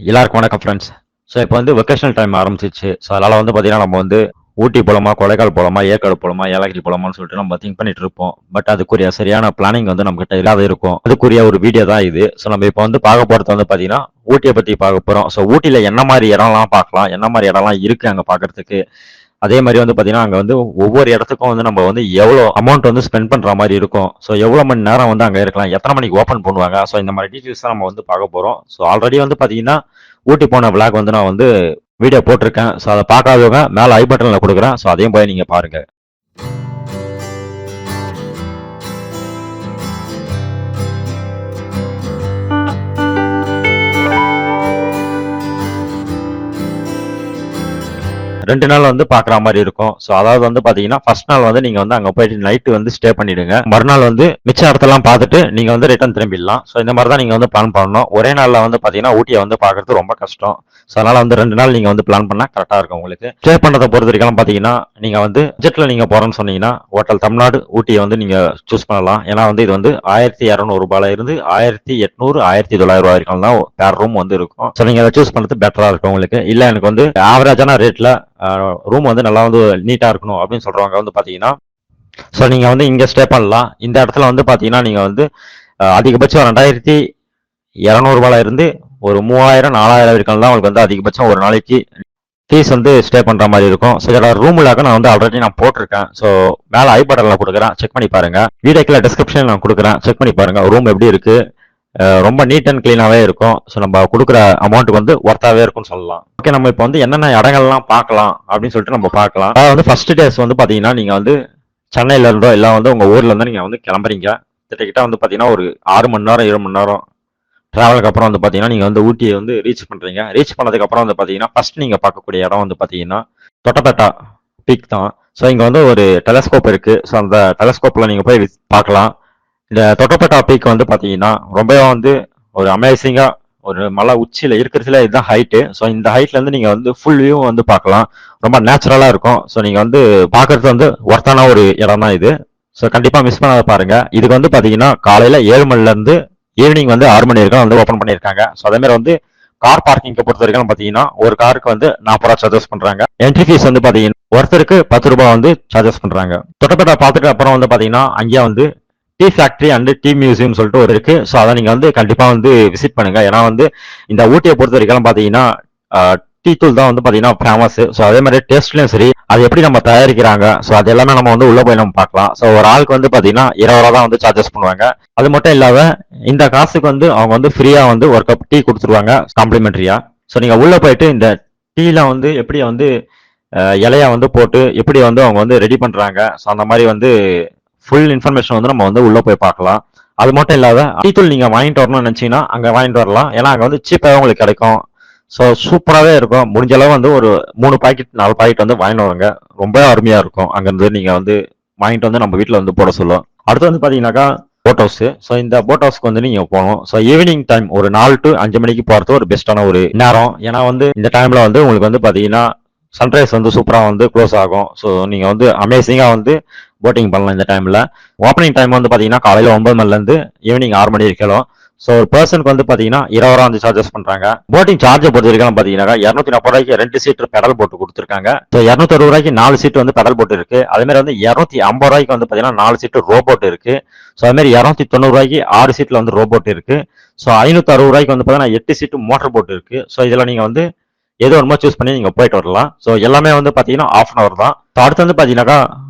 எல்லாருக்கும் வணக்கம் friends. So இப்போ வந்து வெக்கேஷனல் டைம் ஆரம்பிச்சிச்சு. ஸோ அதனால் வந்து பார்த்தீங்கன்னா நம்ம வந்து ஊட்டி போகலாமா, கொடைக்கானல் போகலாமா, ஏற்காடு போகலாமா, ஏலகிரி போகலாமான்னு சொல்லிட்டு நம்ம திங்க் பண்ணிட்டு இருப்போம். பட் அதுக்குரிய சரியான பிளானிங் வந்து நம்மகிட்ட இல்லாத இருக்கும். அதுக்குரிய ஒரு வீடியோ தான் இது. ஸோ நம்ம இப்போ வந்து பார்க்க போகிறது வந்து பார்த்தீங்கன்னா ஊட்டியை பற்றி பார்க்க போகிறோம். ஸோ ஊட்டியில் என்ன மாதிரி இடம்லாம் பார்க்கலாம், என்ன மாதிரி இடம்லாம் இருக்குது அங்கே பார்க்கறதுக்கு. அதே மாதிரி வந்து பார்த்தீங்கன்னா அங்கே வந்து ஒவ்வொரு இடத்துக்கும் வந்து நம்ம வந்து எவ்வளோ அமௌண்ட் வந்து ஸ்பெண்ட் பண்ணுற மாதிரி இருக்கும். ஸோ எவ்வளோ மணி நேரம் வந்து அங்கே இருக்கலாம், எத்தனை மணிக்கு ஓப்பன் பண்ணுவாங்க. ஸோ இந்த மாதிரி டீட்டெயில்ஸ் தான் நம்ம வந்து பார்க்க போகிறோம். ஸோ ஆல்ரெடி வந்து பார்த்தீங்கன்னா ஊட்டி போன விளாக் வந்து நான் வந்து வீடியோ போட்டிருக்கேன். ஸோ அதை பார்க்காதவங்க மேலே ஐ பட்டனில் கொடுக்குறேன். ஸோ அதையும் போய் நீங்கள் பாருங்கள். 2 நாள் வந்து பார்க்குற மாதிரி இருக்கும். ஸோ அதாவது வந்து பார்த்தீங்கன்னா ஃபர்ஸ்ட் நாள் வந்து நீங்கள் வந்து அங்கே போயிட்டு நைட்டு வந்து ஸ்டே பண்ணிடுங்க. மறுநாள் வந்து மிச்ச இடத்தெல்லாம் பார்த்துட்டு நீங்கள் வந்து ரிட்டர்ன் திரும்பிடலாம். ஸோ இந்த மாதிரி தான் நீங்கள் வந்து பிளான் பண்ணணும். ஒரே நாளில் வந்து பார்த்தீங்கன்னா ஊட்டியை வந்து பார்க்கறது ரொம்ப கஷ்டம். ஸோ அதனால் வந்து 2 நாள் நீங்கள் வந்து பிளான் பண்ணால் கரெக்டாக இருக்கும் உங்களுக்கு. ஸ்டே பண்ணுறதை பொறுத்த வரைக்கும் பார்த்தீங்கன்னா நீங்கள் வந்து பட்ஜெட்டில் நீங்கள் போகிறோன்னு சொன்னீங்கன்னா ஹோட்டல் தமிழ்நாடு ஊட்டியை வந்து நீங்கள் சூஸ் பண்ணலாம். ஏன்னா வந்து இது வந்து 1200 ரூபாயில இருந்து 1800 1900 வரைக்கும் தான் பேர் ரூம் வந்து இருக்கும். ஸோ நீங்கள் அதை சூஸ் பண்ணுறது பெட்டராக இருக்கும் உங்களுக்கு. இல்லை எனக்கு வந்து ஆவரேஜான ரேட்டில் ரூம் வந்து நல்லா வந்து நீட்டாக இருக்கணும் அப்படின்னு சொல்கிறவங்க வந்து பார்த்தீங்கன்னா ஸோ நீங்கள் வந்து இங்கே ஸ்டே பண்ணலாம். இந்த இடத்துல வந்து பார்த்தீங்கன்னா நீங்கள் வந்து அதிகபட்சம் 2200 இருந்து ஒரு 3000 4000 வரைக்கும் தான் உங்களுக்கு வந்து அதிகபட்சம் ஒரு நாளைக்கு ஃபீஸ் வந்து ஸ்டே பண்ணுற மாதிரி இருக்கும். ஸோ இதோட ரூமுலாக நான் வந்து ஆல்ரெடி நான் போட்டிருக்கேன். ஸோ மேலே ஐ பட்டனில் கொடுக்குறேன், செக் பண்ணி பாருங்கள். வீடியோக்கில் டிஸ்கிரிப்ஷனில் நான் கொடுக்குறேன், செக் பண்ணி பாருங்கள். ரூம் எப்படி இருக்குது, ரொம்ப நீட் அண்ட் கிளீனாகவே இருக்கும். ஸோ நம்ம கொடுக்குற அமௌண்ட்டுக்கு வந்து ஒர்த்தாகவே இருக்கும்னு சொல்லலாம். ஓகே, நம்ம இப்போ வந்து என்னென்ன இடங்கள்லாம் பார்க்கலாம் அப்படின்னு சொல்லிட்டு நம்ம பார்க்கலாம். அதாவது வந்து ஃபர்ஸ்ட் டேஸ் வந்து பார்த்தீங்கன்னா நீங்கள் வந்து சென்னையில இருந்தோ இல்லை வந்து உங்கள் ஊர்ல இருந்தோ நீங்கள் வந்து கிளம்புறீங்க. கிட்டத்தட்ட வந்து பார்த்தீங்கன்னா ஒரு 6 மணி நேரம் 7 மணி நேரம் ட்ராவலுக்கு அப்புறம் வந்து பார்த்தீங்கன்னா நீங்கள் வந்து ஊட்டியை வந்து ரீச் பண்ணுறீங்க. ரீச் பண்ணதுக்கு அப்புறம் வந்து பார்த்தீங்கன்னா ஃபர்ஸ்ட் நீங்கள் பார்க்கக்கூடிய இடம் வந்து பார்த்தீங்கன்னா தொட்டபெட்டா பீக் தான். ஸோ இங்கே வந்து ஒரு டெலஸ்கோப் இருக்கு. ஸோ அந்த டெலஸ்கோப்பில் நீங்கள் போய் பார்க்கலாம். இந்த தொட்டபெட்டா பீக் வந்து பார்த்தீங்கன்னா ரொம்பவே வந்து ஒரு அமேசிங்காக ஒரு மலை உச்சியில் இருக்கிறதுல இதுதான் ஹைட்டு. ஸோ இந்த ஹைட்ல இருந்து நீங்கள் வந்து ஃபுல் வியூ வந்து பார்க்கலாம். ரொம்ப நேச்சுரலாக இருக்கும். ஸோ நீங்கள் வந்து பார்க்கறது வந்து ஒர்த்தான ஒரு இடம் தான் இது. ஸோ கண்டிப்பாக மிஸ் பண்ணாத பாருங்க. இதுக்கு வந்து பார்த்தீங்கன்னா காலையில் 7 மணிலேருந்து ஈவினிங் வந்து 6 மணி வரைக்கும் வந்து ஓப்பன் பண்ணியிருக்காங்க. ஸோ அதே மாதிரி வந்து கார் பார்க்கிங்கை பொறுத்த வரைக்கும் பார்த்தீங்கன்னா ஒரு காருக்கு வந்து 40 ரூபா சார்ஜஸ் பண்ணுறாங்க. என்ட்ரி ஃபீஸ் வந்து பார்த்தீங்கன்னா ஒருத்தருக்கு 10 ரூபாய் வந்து சார்ஜஸ் பண்ணுறாங்க. தொட்டபெட்டா பார்த்துட்டு அப்புறம் வந்து பார்த்தீங்கன்னா அங்கேயே வந்து tea factory and tea museum சொல்லிட்டு ஒரு இருக்கு. ஸோ அதை நீங்க வந்து கண்டிப்பா வந்து விசிட் பண்ணுங்க. ஏன்னா வந்து இந்த ஊட்டியை பொறுத்த வரைக்கும் பாத்தீங்கன்னா டீ தூள் தான் வந்து பாத்தீங்கன்னா ஃபேமஸ். ஸோ அதே மாதிரி டேஸ்ட்லயும் சரி, அது எப்படி நம்ம தயாரிக்கிறாங்க, ஸோ அது எல்லாமே நம்ம வந்து உள்ள போய் நம்ம பார்க்கலாம். ஸோ ஒரு ஆளுக்கு வந்து பாத்தீங்கன்னா 20 ரூபா தான் வந்து சார்ஜஸ் பண்ணுவாங்க. அது மட்டும் இல்லாத இந்த காசுக்கு வந்து அவங்க வந்து ஃப்ரீயா வந்து ஒரு கப் டீ கொடுத்துருவாங்க காம்ப்ளிமெண்ட்ரியா. ஸோ நீங்க உள்ள போயிட்டு இந்த டீல வந்து எப்படி வந்து இலையா வந்து போட்டு எப்படி வந்து அவங்க வந்து ரெடி பண்றாங்க, ஸோ அந்த மாதிரி வந்து ஃபுல் இன்ஃபர்மேஷன் வந்து நம்ம வந்து உள்ள போய் பார்க்கலாம். அது மட்டும் இல்லாத டீ தூள் நீங்க வாங்கிட்டு வரணும்னு நினைச்சீங்கன்னா அங்க வாங்கிட்டு வரலாம். ஏன்னா அங்க வந்து சீப்பாக உங்களுக்கு கிடைக்கும். ஸோ சூப்பராகவே இருக்கும். முடிஞ்ச அளவு வந்து ஒரு 3 பாக்கெட் 4 பாக்கெட் வந்து வாங்கிட்டு வருங்க. ரொம்ப அருமையா இருக்கும். அங்கிருந்து நீங்க வந்து வாங்கிட்டு வந்து நம்ம வீட்டில் வந்து போட சொல்லுவோம். அடுத்து வந்து பாத்தீங்கன்னாக்கா போட் ஹவுஸ். ஸோ இந்த போட் ஹவுஸ்க்கு வந்து நீங்க போகணும். ஸோ ஈவினிங் டைம் ஒரு 4 to 5 மணிக்கு போறது ஒரு பெஸ்டான ஒரு நேரம். ஏன்னா வந்து இந்த டைம்ல வந்து உங்களுக்கு வந்து பாத்தீங்கன்னா சன்ரைஸ் வந்து சூப்பராக வந்து க்ளோஸ் ஆகும். ஸோ நீங்கள் வந்து அமேசிங்காக வந்து போட்டிங் பண்ணலாம் இந்த டைமில். ஓப்பனிங் டைம் வந்து பார்த்தீங்கன்னா காலையில் 9 மணிலேருந்து ஈவினிங் 6 மணி வரைக்கும். ஸோ ஒரு பர்சனுக்கு வந்து பார்த்தீங்கன்னா 20 ரூபா வந்து சார்ஜஸ் பண்ணுறாங்க. போட்டிங் சார்ஜை பொறுத்த வரைக்கும் பார்த்தீங்கன்னா 240 ரூபாய்க்கு 2 சீட் பெடல் போட்டு கொடுத்துருக்காங்க. ஸோ 260 ரூபாய்க்கு 4 சீட் வந்து பெடல் போட்டு இருக்கு. அதே மாதிரி வந்து 250 ரூபாய்க்கு வந்து பார்த்தீங்கன்னா 4 சீட்டு ரோபோட் இருக்கு. ஸோ அது மாதிரி 290 ரூபாய்க்கு 6 சீட்ல வந்து ரோபோட் இருக்கு. ஸோ 560 ரூபாய்க்கு வந்து பார்த்தீங்கன்னா 8 சீட்டு மோட்டர் போட் இருக்கு. ஸோ இதில் நீங்கள் வந்து ஏதோ ஒன்றுமா சூஸ் பண்ணி நீங்க போயிட்டு வரலாம். ஸோ எல்லாமே வந்து பாத்தீங்கன்னா ½ hour தான். அடுத்து வந்து பாத்தீங்கன்னாக்கா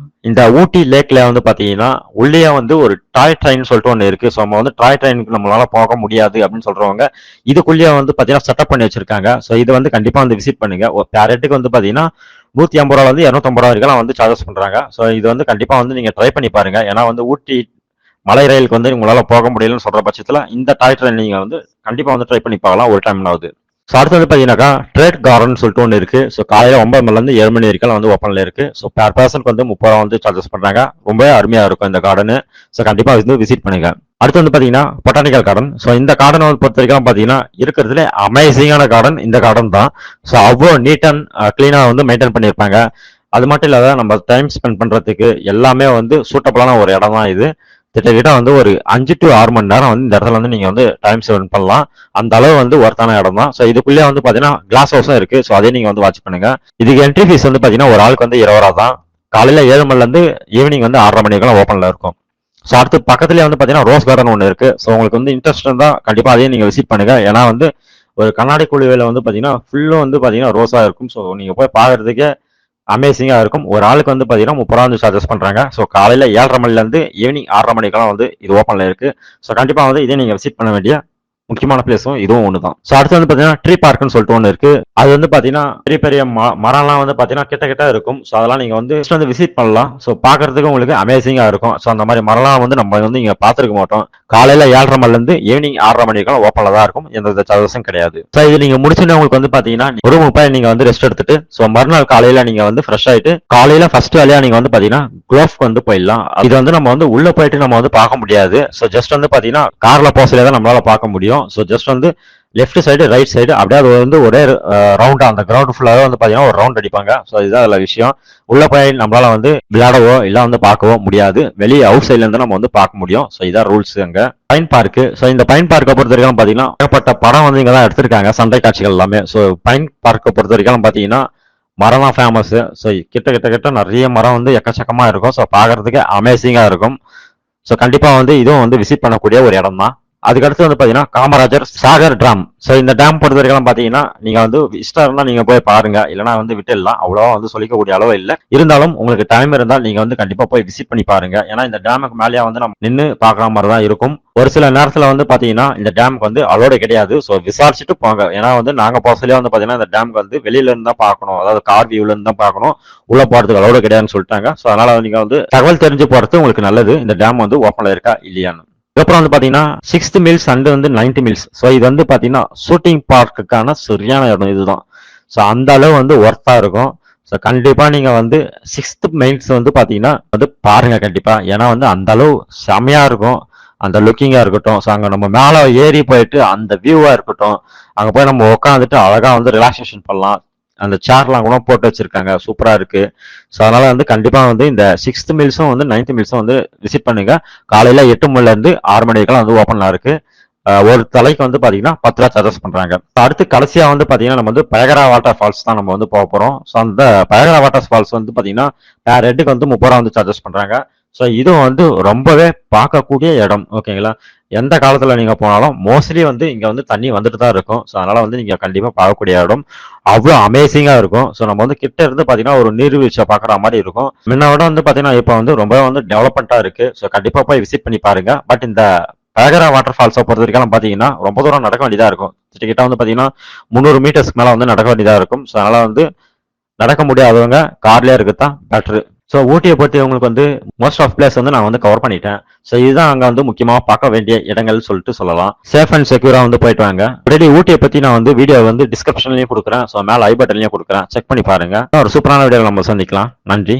இந்த ஊட்டி லேக்ல வந்து பாத்தீங்கன்னா உள்ளே வந்து ஒரு டாய் ட்ரெயின் சொல்லிட்டு ஒன்று இருக்கு. ஸோ நம்ம வந்து டாய் ட்ரெயினுக்கு நம்மளால போக முடியாது அப்படின்னு சொல்றவங்க இதுக்குள்ளேயே வந்து பாத்தீங்கன்னா செட்டப் பண்ணி வச்சிருக்காங்க. ஸோ இது வந்து கண்டிப்பா வந்து விசிட் பண்ணுங்க. ஒரு பேரட்டுக்கு வந்து பாத்தீங்கன்னா 150 ரூபாய் வந்து 250 ரூபா வரைக்கும் வந்து சார்ஜஸ் பண்றாங்க. ஸோ இது வந்து கண்டிப்பா வந்து நீங்க ட்ரை பண்ணி பாருங்க. ஏன்னா வந்து ஊட்டி மலை ரயிலுக்கு வந்து உங்களால போக முடியலன்னு சொல்ற பட்சத்துல இந்த டாய் ட்ரெயின் நீங்க வந்து கண்டிப்பா வந்து ட்ரை பண்ணி பார்க்கலாம் ஒரு டைம்னாவது. ஸோ அடுத்து வந்து பார்த்தீங்கன்னாக்கா ட்ரேட் கார்டன் சொல்லிட்டு ஒன்று இருக்கு. ஸோ காலையில் 9 மணிலேருந்து 7 மணி வரைக்கும் வந்து ஓப்பனில் இருக்கு. ஸோ பேர் பர்சனுக்கு வந்து 30 ரூபா வந்து சார்ஜஸ் பண்ணுறாங்க. ரொம்பவே அருமையாக இருக்கும் இந்த கார்டனு. ஸோ கண்டிப்பாக வந்து விசிட் பண்ணுங்க. அடுத்து வந்து பார்த்தீங்கன்னா பொட்டானிக்கல் கார்டன். ஸோ இந்த கார்டன் வந்து பொறுத்த வரைக்கும் பார்த்தீங்கன்னா இருக்கிறதுல அமேசிங்கான கார்டன் இந்த கார்டன் தான். ஸோ அவ்வளோ நீட் அண்ட் கிளீனாக வந்து மெயின்டைன் பண்ணியிருப்பாங்க. அது மட்டும் இல்லாத நம்ம டைம் ஸ்பெண்ட் பண்ணுறதுக்கு எல்லாமே வந்து சூட்டபிளான ஒரு இடம் தான் இது. கிட்டத்தட்ட வந்து ஒரு 5 to 6 மணி நேரம் வந்து இந்த இடத்துல வந்து நீங்க வந்து டைம் ஸ்பெண்ட் பண்ணலாம். அந்த அளவு வந்து ஒர்த்தான இடம் தான். ஸோ இதுக்குள்ளே வந்து பாத்தீங்கன்னா கிளாஸ் ஹவுஸும் இருக்கு. ஸோ அதையும் நீங்க வந்து வாட்ச் பண்ணுங்க. இதுக்கு என்ட்ரி ஃபீஸ் வந்து பாத்தீங்கன்னா ஒரு ஆளுக்கு வந்து 20 ரூபா தான். காலையில 7 மணில இருந்து ஈவினிங் வந்து 6:30 மணிக்கெல்லாம் ஓப்பன்ல இருக்கும். ஸோ அடுத்து பக்கத்துலேயே வந்து பாத்தீங்கன்னா ரோஸ் கார்டன் ஒன்று இருக்கு. ஸோ உங்களுக்கு வந்து இன்ட்ரெஸ்ட் இருந்தா கண்டிப்பா அதையும் நீங்க விசிட் பண்ணுங்க. ஏன்னா வந்து ஒரு கண்ணாடி குழுவில வந்து பாத்தீங்கன்னா ஃபுல்லும் வந்து பாத்தீங்கன்னா ரோஸா இருக்கும். ஸோ நீங்க போய் பாக்குறதுக்கே அமேசிங்கா இருக்கும். ஒரு ஆளுக்கு வந்து பாத்தீங்கன்னா 30 ரூபா வந்து சார்ஜஸ் பண்றாங்க. ஸோ காலையில 7:30 மணில இருந்து ஈவினிங் 6:30 மணிக்கெல்லாம் வந்து இது ஓப்பன்ல இருக்கு. ஸோ கண்டிப்பா வந்து இதே நீங்க விசிட் பண்ண வேண்டிய முக்கியமான பிளேஸும் இதுவும் ஒண்ணுதான். ஸோ அடுத்து வந்து பாத்தீங்கன்னா ட்ரீ பார்க்னு சொல்லிட்டு ஒன்று இருக்கு. அது வந்து பாத்தீங்கன்னா பெரிய பெரிய மரம்லாம் வந்து பாத்தீங்கன்னா கிட்ட கிட்ட இருக்கும். ஸோ அதெல்லாம் நீங்க வந்து just வந்து விசிட் பண்ணலாம். ஸோ பாக்குறதுக்கு உங்களுக்கு அமேசிங்கா இருக்கும். ஸோ அந்த மாதிரி மரம்லாம் வந்து நம்ம வந்து இங்க பாத்துருக்க மாட்டோம். காலையில 7:30 மணில இருந்து ஈவினிங் 6:30 மணிக்கெல்லாம் ஓப்பன்ல தான் இருக்கும். எந்த சார்ஜஸும் கிடையாது. ஸோ இது நீங்க முடிச்சுன்னு உங்களுக்கு வந்து பாத்தீங்கன்னா ஒரு 30 நீங்க வந்து ரெஸ்ட் எடுத்துட்டு ஸோ மறுநாள் காலையில நீங்க வந்து ஃப்ரெஷ் ஆயிட்டு காலையில ஃபர்ஸ்ட் வேலையா நீங்க வந்து பாத்தீங்கன்னா குளோஃப்க்கு வந்து போயிடலாம். இது வந்து நம்ம வந்து உள்ள போயிட்டு நம்ம வந்து பார்க்க முடியாது. ஸோ ஜஸ்ட் வந்து பாத்தீங்கன்னா கார்ல போசலே தான் நம்மளால பார்க்க முடியும். ஸோ ஜஸ்ட் வந்து லெஃப்ட் சைடு ரைட் சைடு அப்படியே அது வந்து ஒரே ரவுண்டா அந்த கிரவுண்ட் ஃபுல்லாவே வந்து பாத்தீங்கன்னா ஒரு ரவுண்ட் அடிப்பாங்க. ஸோ இதுதான் அதுல விஷயம். உள்ள போய் நம்மளால வந்து விளையாடவோ இல்ல வந்து பார்க்கவோ முடியாது. வெளியே அவுட் சைட்ல இருந்து நம்ம வந்து பார்க்க முடியும். ஸோ இதான் ரூல்ஸ் அங்க. Pine park. ஸோ இந்த பைன் பார்க்கை பொறுத்த வரைக்கும் பாத்தீங்கன்னா ஏகப்பட்ட படம் வந்து இங்க தான் எடுத்திருக்காங்க. சண்டை காட்சிகள் எல்லாமே. ஸோ பைன் பார்க்கை பொறுத்த வரைக்கும் பாத்தீங்கன்னா மரம் தான் ஃபேமஸ். ஸோ கிட்ட நிறைய மரம் வந்து எக்கச்சக்கமா இருக்கும். ஸோ பாக்குறதுக்கு அமேசிங்கா இருக்கும். ஸோ கண்டிப்பா வந்து இதுவும் வந்து விசிட் பண்ணக்கூடிய ஒரு இடம் தான். அதுக்கடுத்து வந்து பாத்தீங்கன்னா காமராஜர் சாகர் டேம். ஸோ இந்த டேம் பொறுத்த வரைக்கும் பாத்தீங்கன்னா நீங்க வந்து இஷ்டம் நீங்க போய் பாருங்க. இல்லைன்னா வந்து விட்டுடலாம். அவ்வளவா வந்து சொல்லிக்கக்கூடிய அளவு இல்லை. இருந்தாலும் உங்களுக்கு டைம் இருந்தால் நீங்க வந்து கண்டிப்பா போய் விசிட் பண்ணி பாருங்க. ஏன்னா இந்த டேமுக்கு மேலேயே வந்து நம்ம நின்று பாக்குற மாதிரி தான் இருக்கும். ஒரு சில நேரத்துல வந்து பாத்தீங்கன்னா இந்த டேமுக்கு வந்து அலோடு கிடையாது. ஸோ விசாரிச்சுட்டு போங்க. ஏன்னா வந்து நாங்க போசலே வந்து பாத்தீங்கன்னா இந்த டேமுக்கு வந்து வெளியில இருந்து தான் பார்க்கணும். அதாவது கார் வியூல இருந்து தான் பார்க்கணும். உள்ள போறதுக்கு அலோடு கிடையாதுன்னு சொல்லிட்டாங்க. ஸோ அதனால நீங்க வந்து தகவல் தெரிஞ்சு போறது உங்களுக்கு நல்லது. இந்த டேம் வந்து ஓப்பன்ல இருக்கா இல்லையான்னு. அதுக்கப்புறம் வந்து பாத்தீங்கன்னா 6th மில்ஸ் அண்ட் வந்து 9th மில்ஸ். ஸோ இது வந்து பாத்தீங்கன்னா ஷூட்டிங் பார்க்குக்கான சரியான இடம் இதுதான். ஸோ அந்த அளவு வந்து ஒர்த்தா இருக்கும். ஸோ கண்டிப்பா நீங்க வந்து 6th மில்ஸ் வந்து பாத்தீங்கன்னா வந்து பாருங்க கண்டிப்பா. ஏன்னா வந்து அந்த அளவு செமையா இருக்கும். அந்த லுக்கிங்கா இருக்கட்டும். ஸோ அங்க நம்ம மேல ஏறி போயிட்டு அந்த வியூவா இருக்கட்டும். அங்க போய் நம்ம உட்காந்துட்டு அழகா வந்து ரிலாக்ஸேஷன் பண்ணலாம். அந்த சேர்லாம் கூட போட்டு வச்சிருக்காங்க. சூப்பரா இருக்கு. ஸோ அதனால வந்து கண்டிப்பா வந்து இந்த 6th மில்ஸும் வந்து 9th மில்ஸும் வந்து விசிட் பண்ணுங்க. காலையில 8 மணில இருந்து 6 மணிக்கெல்லாம் வந்து ஓப்பன்ல இருக்கு. ஒரு தலைக்கு வந்து பாத்தீங்கன்னா 10 ரூபா சார்ஜஸ் பண்றாங்க. அடுத்து கடைசியா வந்து பாத்தீங்கன்னா நம்ம வந்து பயகரா வாட்டர் ஃபால்ஸ் தான் நம்ம வந்து போக போறோம். ஸோ அந்த பயகரா வாட்டர் ஃபால்ஸ் வந்து பாத்தீங்கன்னா பேர் ஹெட்டுக்கு வந்து 30 ரூபா வந்து சார்ஜஸ் பண்றாங்க. ஸோ இதுவும் வந்து ரொம்பவே பார்க்கக்கூடிய இடம். ஓகேங்களா. எந்த காலத்துல நீங்க போனாலும் மோஸ்ட்லி வந்து இங்க வந்து தண்ணி வந்துட்டு தான் இருக்கும். ஸோ அதனால வந்து நீங்க கண்டிப்பா பார்க்கக்கூடிய இடம். அவ்வளோ அமேசிங்கா இருக்கும். ஸோ நம்ம வந்து கிட்ட இருந்து பாத்தீங்கன்னா ஒரு நீர்வீழ்ச்சியை பாக்குற மாதிரி இருக்கும். முன்னோட வந்து பாத்தீங்கன்னா இப்போ வந்து ரொம்ப வந்து டெவலப்மெண்டா இருக்கு. ஸோ கண்டிப்பா போய் விசிட் பண்ணி பாருங்க. பட் இந்த பயகரா வாட்டர் ஃபால்ஸை பொறுத்த வரைக்கும் பாத்தீங்கன்னா ரொம்ப தூரம் நடக்க வேண்டியதா இருக்கும். கிட்ட வந்து பாத்தீங்கன்னா 300 மீட்டர்ஸ்க்கு மேல வந்து நடக்க வேண்டியதா இருக்கும். ஸோ அதனால வந்து நடக்க முடியாதவங்க கார்லயே இருக்குதான் பெட்ரு. ஸோ ஊட்டியை பத்தி உங்களுக்கு வந்து மோஸ்ட் ஆஃப் பிளேஸ் வந்து நான் வந்து கவர் பண்ணிட்டேன். ஸோ இதுதான் அங்க வந்து முக்கியமா பார்க்க வேண்டிய இடங்கள் சொல்லிட்டு சொல்லலாம். சேஃப் அண்ட் செக்யூரா வந்து போயிட்டு வாங்க. ஆல்ரெடி ஊட்டியை பத்தி நான் வந்து வீடியோ வந்து டிஸ்கிரிப்ஷன்லயும் கொடுக்குறேன். ஸோ மேல ஐ பட்டன்லயும் கொடுக்குறேன். செக் பண்ணி பாருங்க. ஒரு சூப்பரான வீடியோ நம்ம சந்திக்கலாம். நன்றி.